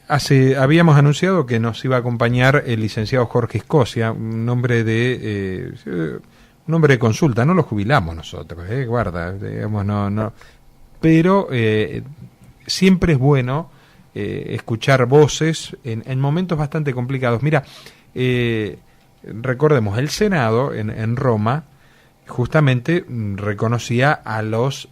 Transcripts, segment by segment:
Habíamos anunciado que nos iba a acompañar el licenciado Jorge Escocia, un hombre de consulta. No lo jubilamos nosotros, guarda, digamos, no. Pero siempre es bueno escuchar voces en momentos bastante complicados. Mira, recordemos, el Senado en Roma justamente reconocía a las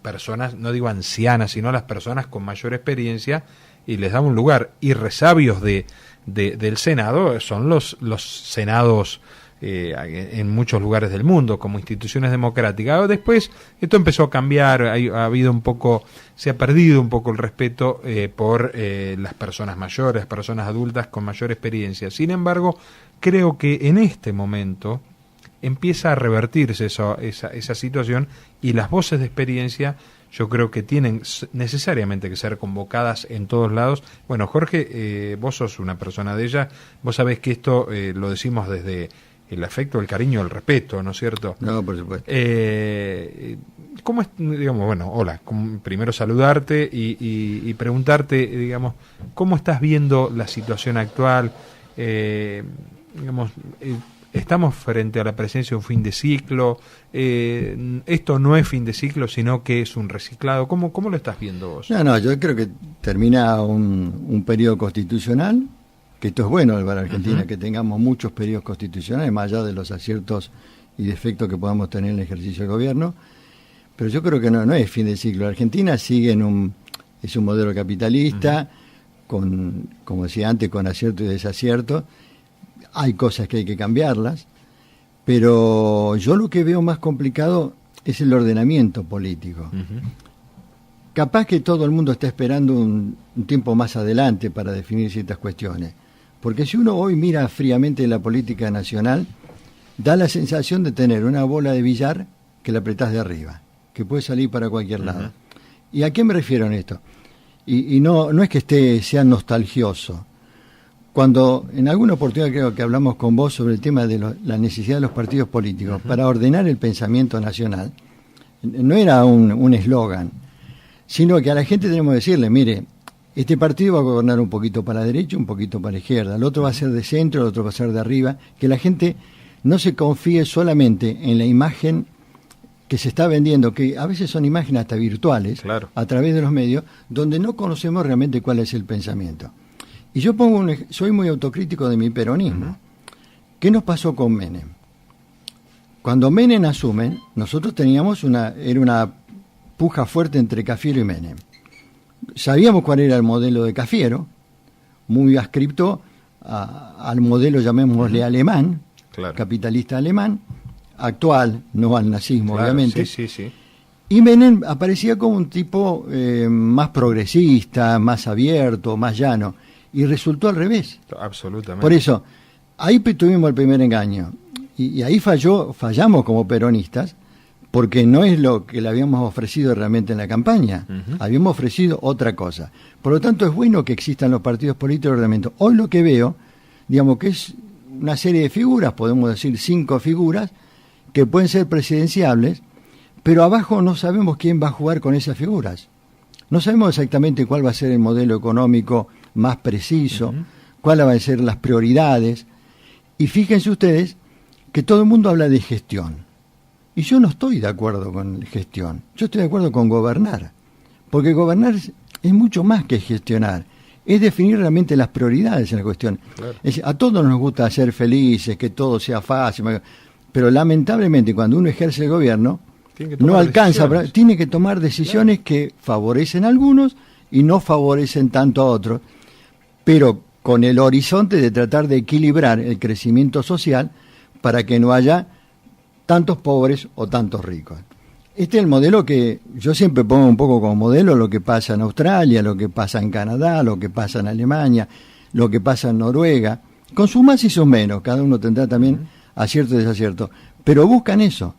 personas, no digo ancianas, sino a las personas con mayor experiencia, y les daba un lugar. Y resabios del Senado son los senados en muchos lugares del mundo como instituciones democráticas. Después esto empezó a cambiar, se ha perdido un poco el respeto por las personas mayores, personas adultas con mayor experiencia. Sin embargo, creo que en este momento empieza a revertirse esa situación, y las voces de experiencia yo creo que tienen necesariamente que ser convocadas en todos lados. Bueno, Jorge, vos sos una persona de ella, vos sabés que esto lo decimos desde el afecto, el cariño, el respeto, ¿no es cierto? No, por supuesto. ¿Cómo es, digamos, bueno, hola, primero saludarte y preguntarte, digamos, ¿cómo estás viendo la situación actual? Estamos frente a la presencia de un fin de ciclo. Esto no es fin de ciclo, sino que es un reciclado. ¿Cómo lo estás viendo vos? No, yo creo que termina un periodo constitucional, que esto es bueno para Argentina, que tengamos muchos periodos constitucionales, más allá de los aciertos y defectos que podamos tener en el ejercicio del gobierno. Pero yo creo que no es fin de ciclo. Argentina sigue es un modelo capitalista, como decía antes, con acierto y desacierto. Hay cosas que hay que cambiarlas, pero yo lo que veo más complicado es el ordenamiento político. Capaz que todo el mundo está esperando un tiempo más adelante para definir ciertas cuestiones, porque si uno hoy mira fríamente la política nacional, da la sensación de tener una bola de billar que la apretás de arriba, que puede salir para cualquier lado. ¿Y a qué me refiero en esto? Y no es que sea nostalgioso. Cuando en alguna oportunidad creo que hablamos con vos sobre el tema de la necesidad de los partidos políticos para ordenar el pensamiento nacional, no era un eslogan, sino que a la gente tenemos que decirle, mire, este partido va a gobernar un poquito para la derecha, un poquito para la izquierda, el otro va a ser de centro, el otro va a ser de arriba, que la gente no se confíe solamente en la imagen que se está vendiendo, que a veces son imágenes hasta virtuales, claro, a través de los medios, donde no conocemos realmente cuál es el pensamiento. Y yo soy muy autocrítico de mi peronismo. ¿Qué nos pasó con Menem? Cuando Menem asume, nosotros teníamos era una puja fuerte entre Cafiero y Menem. Sabíamos cuál era el modelo de Cafiero, muy adscripto al modelo, llamémosle alemán, claro, capitalista alemán, actual, no al nazismo, claro, obviamente. Sí. Y Menem aparecía como un tipo más progresista, más abierto, más llano. Y resultó al revés. Absolutamente. Por eso, ahí tuvimos el primer engaño. Y ahí fallamos como peronistas, porque no es lo que le habíamos ofrecido realmente en la campaña. Habíamos ofrecido otra cosa. Por lo tanto, es bueno que existan los partidos políticos de ordenamiento. Hoy lo que veo, digamos que es una serie de figuras, podemos decir 5 figuras, que pueden ser presidenciables, pero abajo no sabemos quién va a jugar con esas figuras. No sabemos exactamente cuál va a ser el modelo económico más preciso, cuáles van a ser las prioridades. Y fíjense ustedes que todo el mundo habla de gestión. Y yo no estoy de acuerdo con gestión. Yo estoy de acuerdo con gobernar. Porque gobernar es mucho más que gestionar. Es definir realmente las prioridades en la cuestión. Claro. A todos nos gusta ser felices, que todo sea fácil. Pero lamentablemente cuando uno ejerce el gobierno, no alcanza. Tiene que tomar decisiones, claro, que favorecen a algunos y no favorecen tanto a otros, pero con el horizonte de tratar de equilibrar el crecimiento social para que no haya tantos pobres o tantos ricos. Este es el modelo que yo siempre pongo un poco como modelo, lo que pasa en Australia, lo que pasa en Canadá, lo que pasa en Alemania, lo que pasa en Noruega, con sus más y sus menos, cada uno tendrá también acierto y desacierto, pero buscan eso.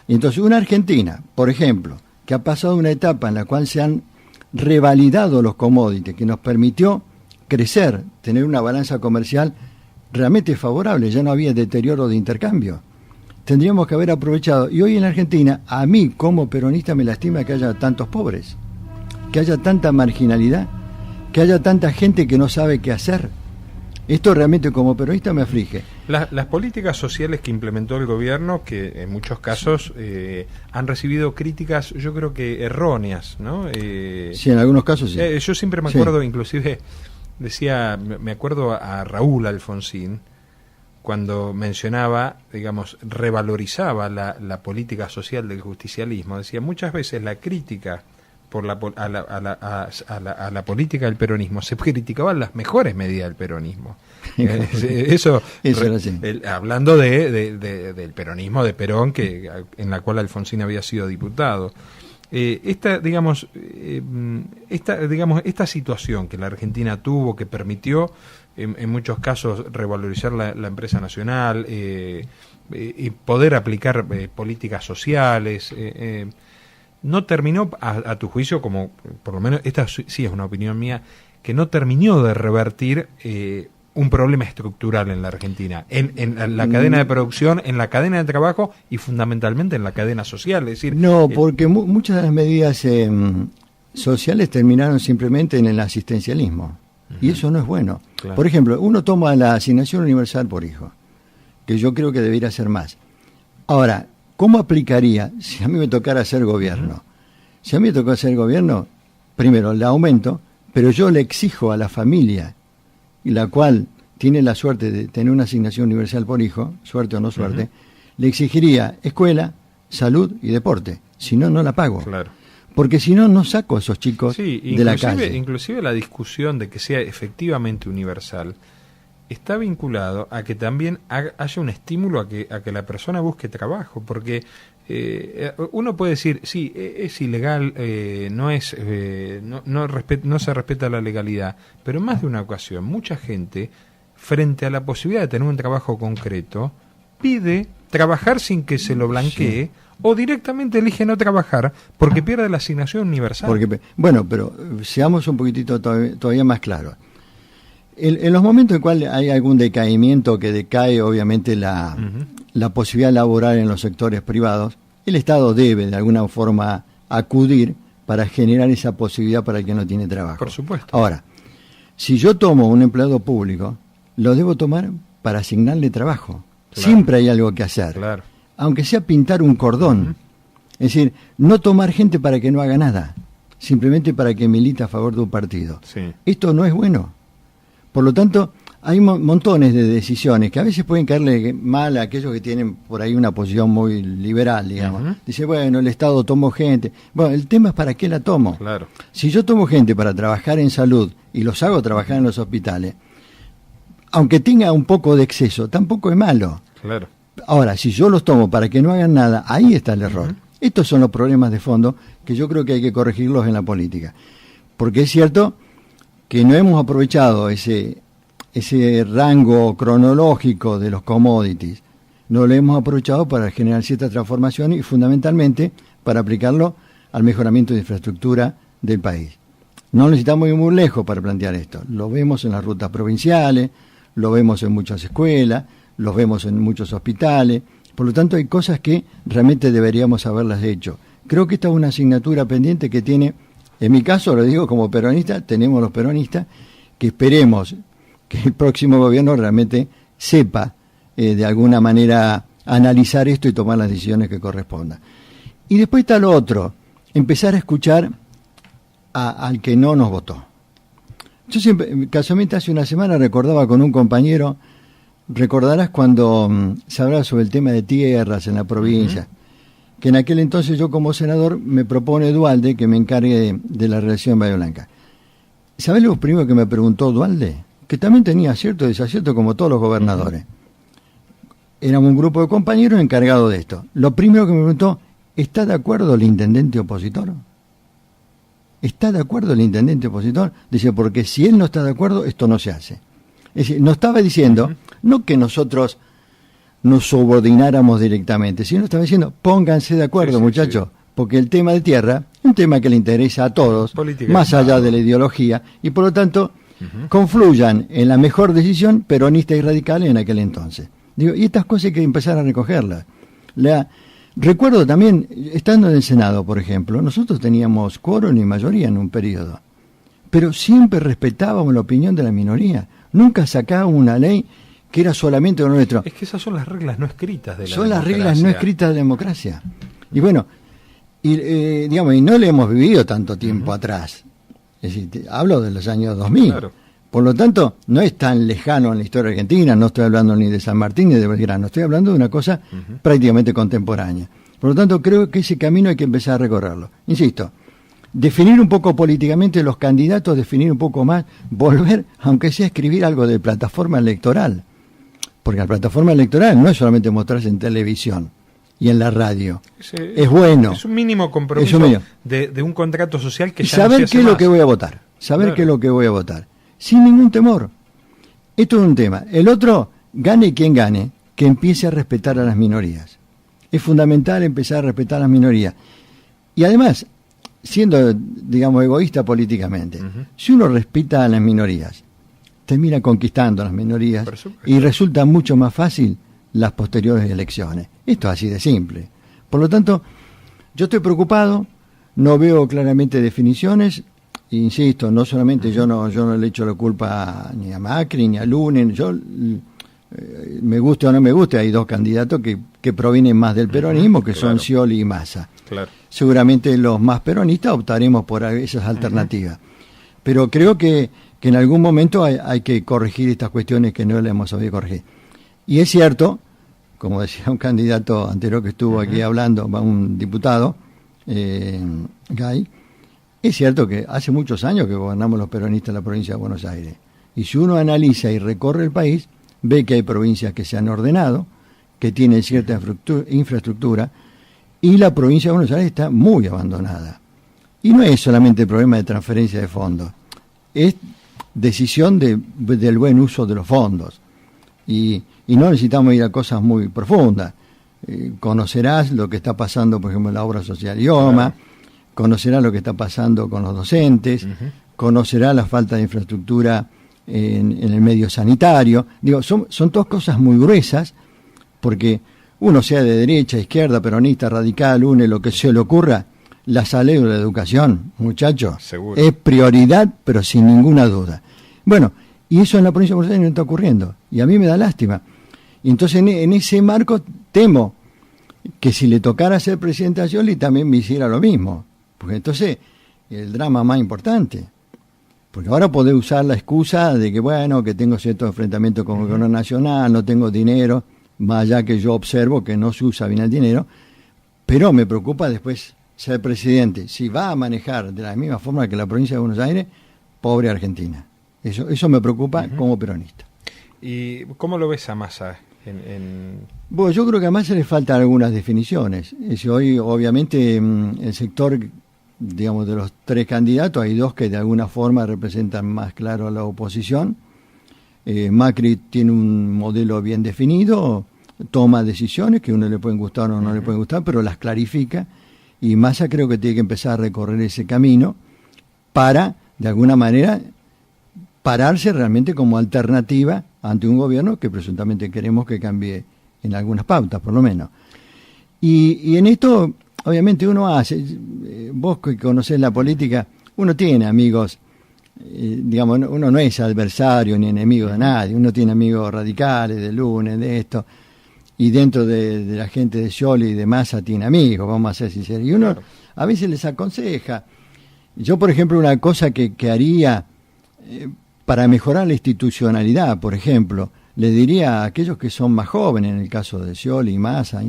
Y entonces una Argentina, por ejemplo, que ha pasado una etapa en la cual se han revalidado los commodities, que nos permitió crecer, tener una balanza comercial realmente favorable, ya no había deterioro de intercambio. Tendríamos que haber aprovechado. Y hoy en Argentina, a mí como peronista me lastima que haya tantos pobres, que haya tanta marginalidad, que haya tanta gente que no sabe qué hacer. Esto realmente como peronista me aflige. Las políticas sociales que implementó el gobierno, que en muchos casos han recibido críticas, yo creo que erróneas, ¿no? Sí, en algunos casos sí. Yo siempre me acuerdo, inclusive, me acuerdo a Raúl Alfonsín, cuando mencionaba, digamos, revalorizaba la política social del justicialismo. Decía, muchas veces la crítica a la política del peronismo se criticaban las mejores medidas del peronismo. Eso hablando del peronismo de Perón, en la cual Alfonsín había sido diputado. Esta situación que la Argentina tuvo, que permitió en muchos casos revalorizar la empresa nacional, y poder aplicar políticas sociales, no terminó, a tu juicio, como por lo menos esta sí es una opinión mía, que no terminó de revertir un problema estructural en la Argentina, en la cadena de producción, en la cadena de trabajo y fundamentalmente en la cadena social. Es decir, no, porque muchas de las medidas sociales terminaron simplemente en el asistencialismo, y eso no es bueno. Claro. Por ejemplo, uno toma la asignación universal por hijo, que yo creo que debería ser más. Ahora, ¿cómo aplicaría si a mí me tocara hacer gobierno? Si a mí me tocó hacer gobierno, primero le aumento, pero yo le exijo a la familia, la cual tiene la suerte de tener una asignación universal por hijo, suerte o no suerte, le exigiría escuela, salud y deporte. Si no, no la pago. Claro. Porque si no, no saco a esos chicos de la calle. Inclusive la discusión de que sea efectivamente universal está vinculado a que también haya un estímulo a que la persona busque trabajo, porque uno puede decir, sí, es ilegal, no se respeta la legalidad, pero en más de una ocasión, mucha gente, frente a la posibilidad de tener un trabajo concreto, pide trabajar sin que se lo blanquee, sí, o directamente elige no trabajar porque pierde la asignación universal. Bueno, pero seamos un poquitito todavía más claros. En los momentos en cuales hay algún decaimiento, que decae obviamente la posibilidad laboral en los sectores privados, el Estado debe de alguna forma acudir para generar esa posibilidad para el que no tiene trabajo. Por supuesto. Ahora, si yo tomo un empleado público, lo debo tomar para asignarle trabajo. Claro. Siempre hay algo que hacer. Claro. Aunque sea pintar un cordón. Es decir, no tomar gente para que no haga nada, simplemente para que milite a favor de un partido. Sí. Esto no es bueno. Por lo tanto, hay montones de decisiones que a veces pueden caerle mal a aquellos que tienen por ahí una posición muy liberal, digamos. Dice, bueno, el Estado tomó gente. Bueno, el tema es para qué la tomo. Claro. Si yo tomo gente para trabajar en salud y los hago trabajar en los hospitales, aunque tenga un poco de exceso, tampoco es malo. Claro. Ahora, si yo los tomo para que no hagan nada, ahí está el error. Estos son los problemas de fondo que yo creo que hay que corregirlos en la política. Porque es cierto que no hemos aprovechado ese rango cronológico de los commodities, no lo hemos aprovechado para generar cierta transformación y fundamentalmente para aplicarlo al mejoramiento de infraestructura del país. No necesitamos ir muy lejos para plantear esto. Lo vemos en las rutas provinciales, lo vemos en muchas escuelas, los vemos en muchos hospitales. Por lo tanto, hay cosas que realmente deberíamos haberlas hecho. Creo que esta es una asignatura pendiente que tiene, en mi caso, lo digo como peronista, tenemos los peronistas, que esperemos que el próximo gobierno realmente sepa de alguna manera analizar esto y tomar las decisiones que correspondan. Y después está lo otro, empezar a escuchar al que no nos votó. Yo siempre, casualmente hace una semana recordaba con un compañero, recordarás cuando se hablaba sobre el tema de tierras en la provincia, que en aquel entonces yo como senador me propone Duhalde que me encargue de la relación en Bahía Blanca. ¿Sabés lo primero que me preguntó Duhalde? Que también tenía acierto y desacierto como todos los gobernadores. Éramos un grupo de compañeros encargados de esto. Lo primero que me preguntó, ¿está de acuerdo el intendente opositor? ¿Está de acuerdo el intendente opositor? Dice, porque si él no está de acuerdo, esto no se hace. Es decir, nos estaba diciendo, no que nosotros nos subordináramos directamente, sino estaba diciendo, pónganse de acuerdo, muchachos, porque el tema de tierra es un tema que le interesa a todos, más allá de la ideología, y por lo tanto, confluyan en la mejor decisión peronista y radical en aquel entonces. Digo, y estas cosas hay que empezar a recogerlas. Recuerdo también, estando en el Senado, por ejemplo, nosotros teníamos quórum y mayoría en un periodo, pero siempre respetábamos la opinión de la minoría. Nunca sacábamos una ley que era solamente lo nuestro. Es que esas son las reglas no escritas de la Son democracia. las reglas no escritas de la democracia. Y bueno, digamos, y no le hemos vivido tanto tiempo atrás. Es decir, hablo de los años 2000. Claro. Por lo tanto, no es tan lejano en la historia argentina, no estoy hablando ni de San Martín ni de Belgrano, estoy hablando de una cosa prácticamente contemporánea. Por lo tanto, creo que ese camino hay que empezar a recorrerlo. Insisto, definir un poco políticamente los candidatos, definir un poco más, volver, aunque sea escribir algo de plataforma electoral. Porque la plataforma electoral no es solamente mostrarse en televisión y en la radio. Es bueno. Es un mínimo compromiso de un contrato social que ya saber no se qué hace es lo más. que voy a votar. Saber Claro. qué es lo que voy a votar. Sin ningún temor. Esto es un tema. El otro, gane quien gane, que empiece a respetar a las minorías. Es fundamental empezar a respetar a las minorías. Y además, siendo, digamos, egoísta políticamente, si uno respeta a las minorías, termina conquistando a las minorías y resulta mucho más fácil las posteriores elecciones. Esto es así de simple. Por lo tanto, yo estoy preocupado, no veo claramente definiciones. Insisto, no solamente yo no le echo la culpa ni a Macri ni a Lunen, yo me guste o no me guste, hay dos candidatos que provienen más del peronismo, que son Scioli y Massa. Claro. Seguramente los más peronistas optaremos por esas alternativas. Pero creo que en algún momento hay que corregir estas cuestiones que no le hemos sabido corregir. Y es cierto, como decía un candidato anterior que estuvo aquí hablando, un diputado, Gay, es cierto que hace muchos años que gobernamos los peronistas en la provincia de Buenos Aires. Y si uno analiza y recorre el país, ve que hay provincias que se han ordenado, que tienen cierta infraestructura, y la provincia de Buenos Aires está muy abandonada. Y no es solamente el problema de transferencia de fondos, es decisión del buen uso de los fondos. Y no necesitamos ir a cosas muy profundas. Conocerás lo que está pasando, por ejemplo, en la obra social IOMA, conocerás lo que está pasando con los docentes, conocerás la falta de infraestructura en el medio sanitario. Digo, son todas cosas muy gruesas, porque uno sea de derecha, izquierda, peronista, radical, UNE, lo que se le ocurra, la salud y la educación, muchachos, es prioridad, pero sin ninguna duda. Bueno, y eso en la provincia de Buenos Aires no está ocurriendo, y a mí me da lástima. Y entonces en ese marco temo que si le tocara ser presidente a Scioli también me hiciera lo mismo, porque entonces el drama más importante, porque ahora podés usar la excusa de que bueno, que tengo cierto enfrentamiento con el gobierno nacional, no tengo dinero, más allá que yo observo que no se usa bien el dinero, pero me preocupa después ser presidente. Si va a manejar de la misma forma que la provincia de Buenos Aires, pobre Argentina. Eso me preocupa como peronista. ¿Y cómo lo ves a Massa? Bueno, yo creo que a Massa le faltan algunas definiciones. Hoy, obviamente, el sector, digamos, de los tres candidatos, hay dos que de alguna forma representan más claro a la oposición. Macri tiene un modelo bien definido, toma decisiones que a uno le pueden gustar o no le pueden gustar, pero las clarifica, y Massa creo que tiene que empezar a recorrer ese camino para, de alguna manera, pararse realmente como alternativa ante un gobierno que presuntamente queremos que cambie en algunas pautas, por lo menos. Y en esto, obviamente, uno hace, vos que conocés la política, uno tiene amigos, digamos, uno no es adversario ni enemigo de nadie, uno tiene amigos radicales, de Lunes, de esto, y dentro de la gente de Scioli y de Massa tiene amigos, vamos a ser sinceros, y uno a veces les aconseja. Yo, por ejemplo, una cosa que haría para mejorar la institucionalidad, por ejemplo, le diría a aquellos que son más jóvenes, en el caso de Scioli y Massa,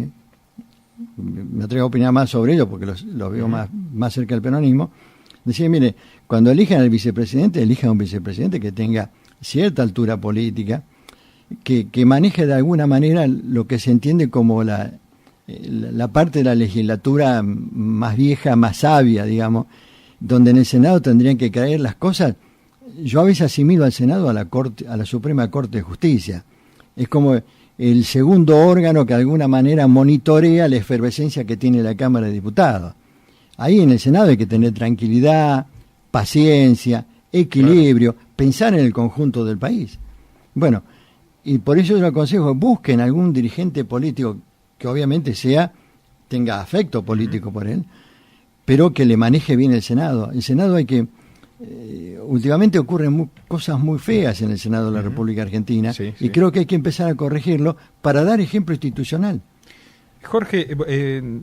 me atrevo a opinar más sobre ellos porque los veo más cerca del peronismo, decía, mire, cuando elijan al vicepresidente, elijan un vicepresidente que tenga cierta altura política, que maneje de alguna manera lo que se entiende como la parte de la legislatura más vieja, más sabia, digamos, donde en el Senado tendrían que caer las cosas. Yo a veces asimilo al Senado a la Suprema Corte de Justicia. Es como el segundo órgano que de alguna manera monitorea la efervescencia que tiene la Cámara de Diputados. Ahí en el Senado hay que tener tranquilidad, paciencia, equilibrio, pensar en el conjunto del país. Bueno, y por eso yo le aconsejo, busquen algún dirigente político que obviamente tenga afecto político por él, pero que le maneje bien el Senado. El Senado hay que últimamente ocurren cosas muy feas en el Senado de la República Argentina, y creo que hay que empezar a corregirlo para dar ejemplo institucional. Jorge,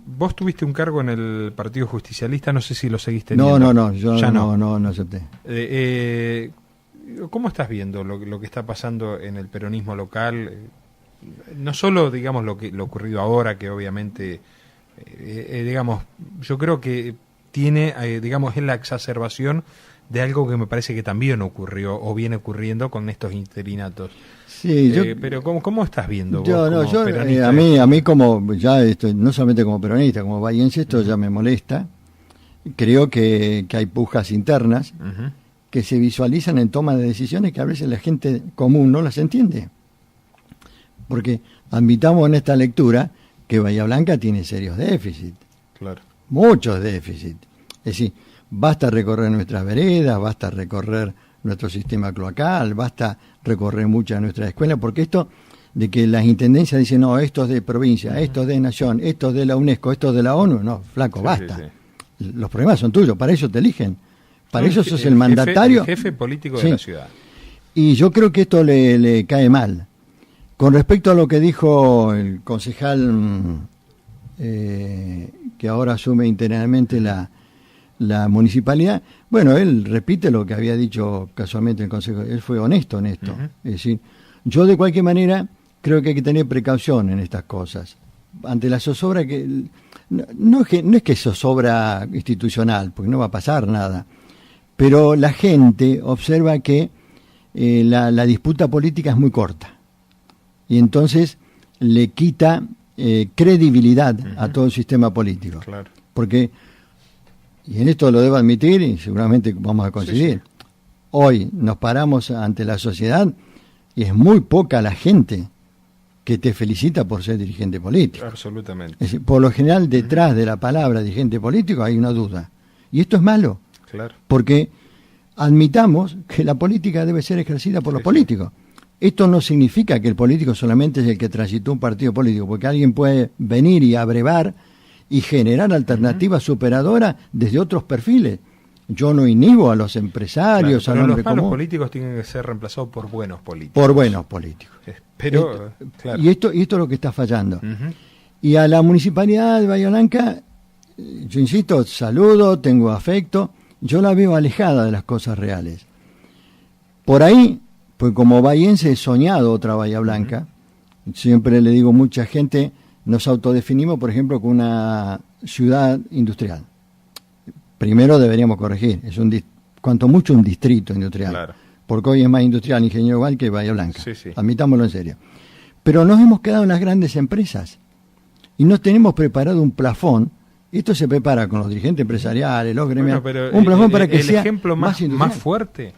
vos tuviste un cargo en el Partido Justicialista, no sé si lo seguiste teniendo. No, yo ya no acepté. ¿Cómo estás viendo lo que está pasando en el peronismo local? No solo, digamos, lo ocurrido ahora, que obviamente, digamos, yo creo que tiene, digamos, es la exacerbación de algo que me parece que también ocurrió o viene ocurriendo con estos interinatos. Sí, pero ¿cómo estás viendo vos a mí como ya no solamente como peronista, como bahiense, esto ya me molesta. Creo que hay pujas internas que se visualizan en toma de decisiones que a veces la gente común no las entiende. Porque admitamos en esta lectura que Bahía Blanca tiene serios déficits. Claro. Muchos déficits. Es decir, basta recorrer nuestras veredas, basta recorrer nuestro sistema cloacal, basta recorrer muchas de nuestras escuelas, porque esto de que las intendencias dicen, no, esto es de provincia, esto es de nación, esto es de la UNESCO, esto es de la ONU, no, flaco, basta. Sí. Los problemas son tuyos, para eso te eligen, para eso sos el mandatario. El jefe político de la ciudad. Y yo creo que esto le cae mal. Con respecto a lo que dijo el concejal que ahora asume internamente la municipalidad, bueno, él repite lo que había dicho casualmente el consejo, él fue honesto en esto. Es decir, yo de cualquier manera creo que hay que tener precaución en estas cosas. Ante la zozobra que... No es que zozobra institucional, porque no va a pasar nada, pero la gente observa que la disputa política es muy corta. Y entonces le quita credibilidad a todo el sistema político. Claro. Porque, y en esto lo debo admitir, y seguramente vamos a coincidir, hoy nos paramos ante la sociedad y es muy poca la gente que te felicita por ser dirigente político. Absolutamente. Es decir, por lo general, detrás de la palabra dirigente político hay una duda. Y esto es malo. Claro. Porque admitamos que la política debe ser ejercida por los políticos. Esto no significa que el político solamente es el que transitó un partido político, porque alguien puede venir y abrevar y generar alternativas superadoras desde otros perfiles. Yo no inhibo a los empresarios, claro, al hombre común. Los malos común. políticos tienen que ser reemplazados por buenos políticos. Por buenos políticos. Pero, claro. Y esto es lo que está fallando. Y a la municipalidad de Bahía Blanca, yo insisto, saludo, tengo afecto, yo la veo alejada de las cosas reales. Por ahí, pues como bahiense he soñado otra Bahía Blanca. Siempre le digo a mucha gente, nos autodefinimos, por ejemplo, con una ciudad industrial. Primero deberíamos corregir, es cuanto mucho un distrito industrial. Claro. Porque hoy es más industrial Ingeniero Igual que Bahía Blanca. Sí. Admitámoslo en serio. Pero nos hemos quedado en las grandes empresas y no tenemos preparado un plafón. Esto se prepara con los dirigentes empresariales, los gremios. Un plafón para que sea el ejemplo más industrial. fuerte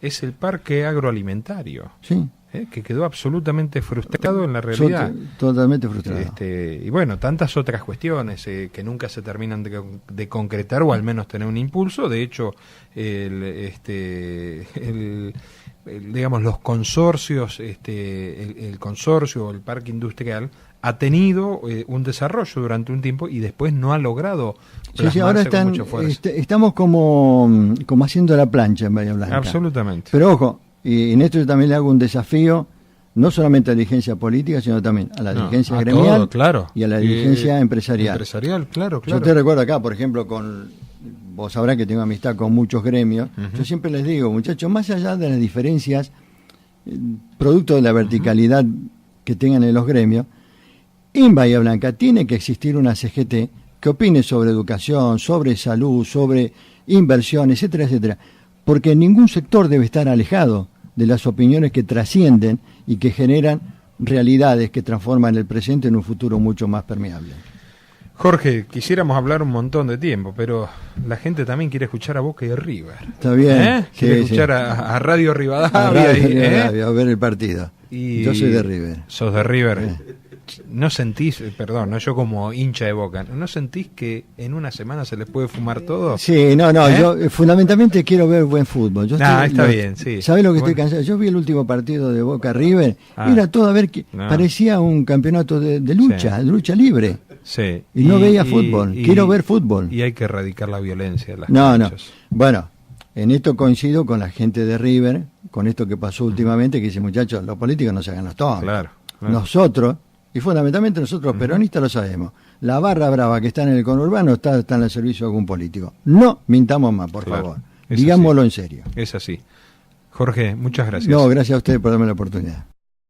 es el parque agroalimentario. Sí. Que quedó absolutamente frustrado en la realidad. Totalmente frustrado. Y bueno, tantas otras cuestiones que nunca se terminan de concretar o al menos tener un impulso. De hecho, digamos, los consorcios, el consorcio o el parque industrial ha tenido un desarrollo durante un tiempo y después no ha logrado sí, ahora estamos como haciendo la plancha en Bahía Blanca. Absolutamente. Pero ojo, y en esto yo también le hago un desafío, no solamente a la dirigencia política, sino también a la dirigencia gremial todo, claro. Y a la dirigencia empresarial. Empresarial, claro. Yo te recuerdo acá, por ejemplo, vos sabrás que tengo amistad con muchos gremios, yo siempre les digo, muchachos, más allá de las diferencias, producto de la verticalidad que tengan en los gremios, en Bahía Blanca tiene que existir una CGT que opine sobre educación, sobre salud, sobre inversión, etcétera, etcétera, porque ningún sector debe estar alejado de las opiniones que trascienden y que generan realidades que transforman el presente en un futuro mucho más permeable. Jorge, quisiéramos hablar un montón de tiempo, pero la gente también quiere escuchar a Boca y River. Está bien. Quiere escuchar a Radio Rivadavia. A ver el partido. Yo soy de River. Sos de River. ¿No sentís, perdón, no yo como hincha de Boca, ¿no sentís que en una semana se les puede fumar todo? Sí, no, yo fundamentalmente quiero ver buen fútbol. Está bien, sí. ¿Sabés lo que estoy cansado? Yo vi el último partido de Boca River, era todo a ver que parecía un campeonato de lucha, de lucha libre. Sí. Y no veía fútbol, quiero ver fútbol. Y hay que erradicar la violencia de las canchas. Bueno, En esto coincido con la gente de River, con esto que pasó últimamente, que dice, muchachos, los políticos no se hagan los tontos. Claro. Nosotros, y fundamentalmente nosotros los peronistas lo sabemos, la barra brava que está en el conurbano está en el servicio de algún político. No mintamos más, por favor. Digámoslo en serio. Es así. Jorge, muchas gracias. No, gracias a ustedes por darme la oportunidad.